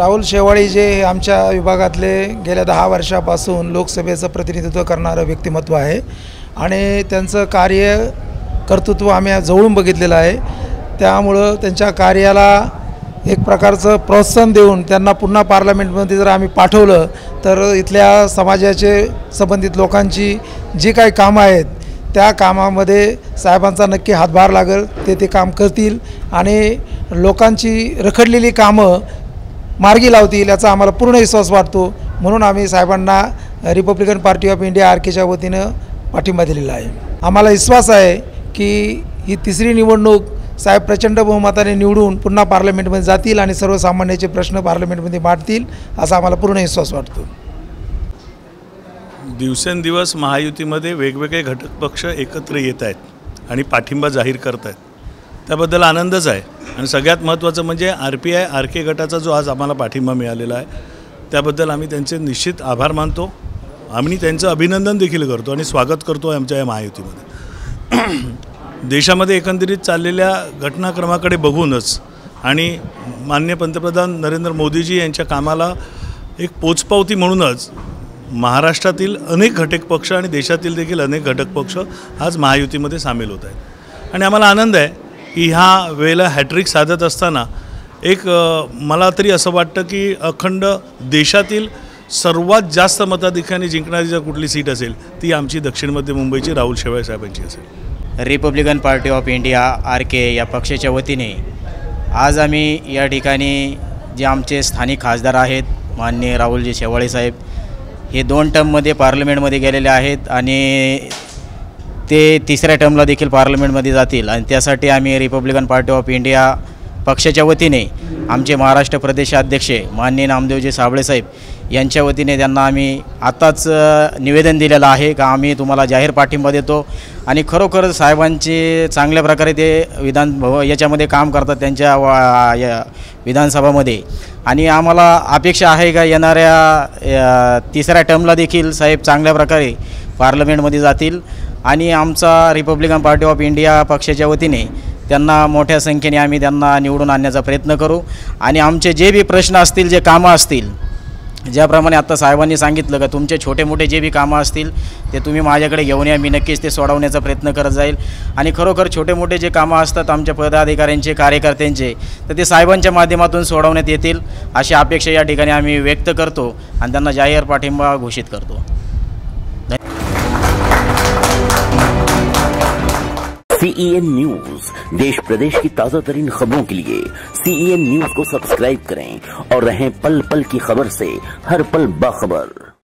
राहुल शेवाळे जे आमच्या विभागातले गेल्या 10 वर्षापासून लोकसभेचं प्रतिनिधित्व करणारं व्यक्तिमत्व आहे आणि त्यांचं कर्तृत्व आम्ही जवळून बघितलेलं आहे। त्यामुळं त्यांच्या कार्याला एक प्रकारचं प्रोत्साहन देऊन त्यांना पुन्हा पार्लमेंटमध्ये जर आम्ही पाठवलं तर इथल्या समाजाचे संबंधित लोकांची जी काही कामं आहेत त्या कामामध्ये साहेबांचा नक्की हातभार लागेल, ते काम करतील आणि लोकांची रखडलेली कामं मार्गी लावतील याचा आम्हाला पूर्ण विश्वास वाटतो। म्हणून आम्ही साहेबांना रिपब्लिकन पार्टी ऑफ इंडिया आरकेच्या वतीनं पाठिंबा दिलेला आहे। आम्हाला विश्वास आहे की ही तिसरी निवडणूक साहेब प्रचंड बहुमताने निवडून पुन्हा पार्लमेंटमध्ये जातील आणि सर्वसामान्यांचे प्रश्न पार्लमेंटमध्ये मांडतील असा आम्हाला पूर्ण विश्वास वाटतो। दिवसेंदिवस महायुतीमध्ये वेगवेगळे घटक पक्ष एकत्र येत आहेत आणि पाठिंबा जाहीर करत आहेत, त्याबद्दल आनंदच आहे। आणि सगळ्यात महत्त्वाचं म्हणजे आरके गटाचा जो आज आम्हाला पाठिंबा मिळालेला आहे त्याबद्दल आम्ही त्यांचे निश्चित आभार मानतो। आम्ही त्यांचं अभिनंदन देखील करतो आणि स्वागत करतो आमच्या या महायुतीमध्ये। देशामध्ये एकंदरीत चाललेल्या घटनाक्रमाकडे बघूनच आणि माननीय पंतप्रधान नरेंद्र मोदीजी यांच्या कामाला एक पोचपावती म्हणूनच महाराष्ट्रातील अनेक घटक पक्ष आणि देशातील देखील अनेक घटक पक्ष आज महायुतीमध्ये सामील होत आहेत आणि आम्हाला आनंद आहे की ह्या वेळेला हॅट्रिक साधत असताना एक मला तरी असं वाटतं की अखंड देशातील सर्वात जास्त मताधिक्याने जिंकणारी जर कुठली सीट असेल ती आमची दक्षिण मध्य मुंबईची राहुल शेवाळे साहेबांची असेल। Republican Party of India RK या पक्षाच्या वतीने आज आम्ही या ठिकाणी जे आमचे स्थानिक खासदार आहेत माननीय राहुलजी शेवाळे साहेब हे 2 टर्ममध्ये पार्लमेंटमध्ये गेलेले आहेत आणि ते तिसऱ्या टर्मला देखील पार्लमेंटमध्ये जातील आणि त्यासाठी आम्ही रिपब्लिकन पार्टी ऑफ इंडिया पक्षाच्या वतीने आमचे महाराष्ट्र प्रदेशाध्यक्ष माननीय नामदेवजी साबळे साहेब यांच्या वतीने त्यांना आम्ही आताच निवेदन दिलेलं आहे का आम्ही तुम्हाला जाहीर पाठिंबा देतो आणि खरोखर साहेबांचे चांगल्या प्रकारे ते याच्यामध्ये काम करतात त्यांच्या विधानसभामध्ये आणि आम्हाला अपेक्षा आहे का येणाऱ्या तिसऱ्या टर्मला देखील साहेब चांगल्या प्रकारे पार्लमेंटमध्ये जातील आणि आमचा रिपब्लिकन पार्टी ऑफ इंडिया पक्षाच्या वतीने त्यांना मोठ्या संख्येने आम्ही त्यांना निवडून आणण्याचा प्रयत्न करू आणि आमचे जे बी प्रश्न असतील जे कामं असतील ज्याप्रमाणे आता साहेबांनी सांगितलं का तुमचे छोटे मोठे जे बी कामं असतील ते तुम्ही माझ्याकडे घेऊन या, मी नक्कीच ते सोडवण्याचा प्रयत्न करत जाईल आणि खरोखर छोटे मोठे जे कामं असतात आमच्या पदाधिकाऱ्यांचे कार्यकर्त्यांचे तर ते साहेबांच्या माध्यमातून सोडवण्यात येतील अशी अपेक्षा या ठिकाणी आम्ही व्यक्त करतो आणि त्यांना जाहीर पाठिंबा घोषित करतो। CEN न्यूज देश प्रदेश की ताजा तरीन खबरों के लिए CEN न्यूज को सब्सक्राइब करें और रहें पल पल की खबर से हर पल बाखबर।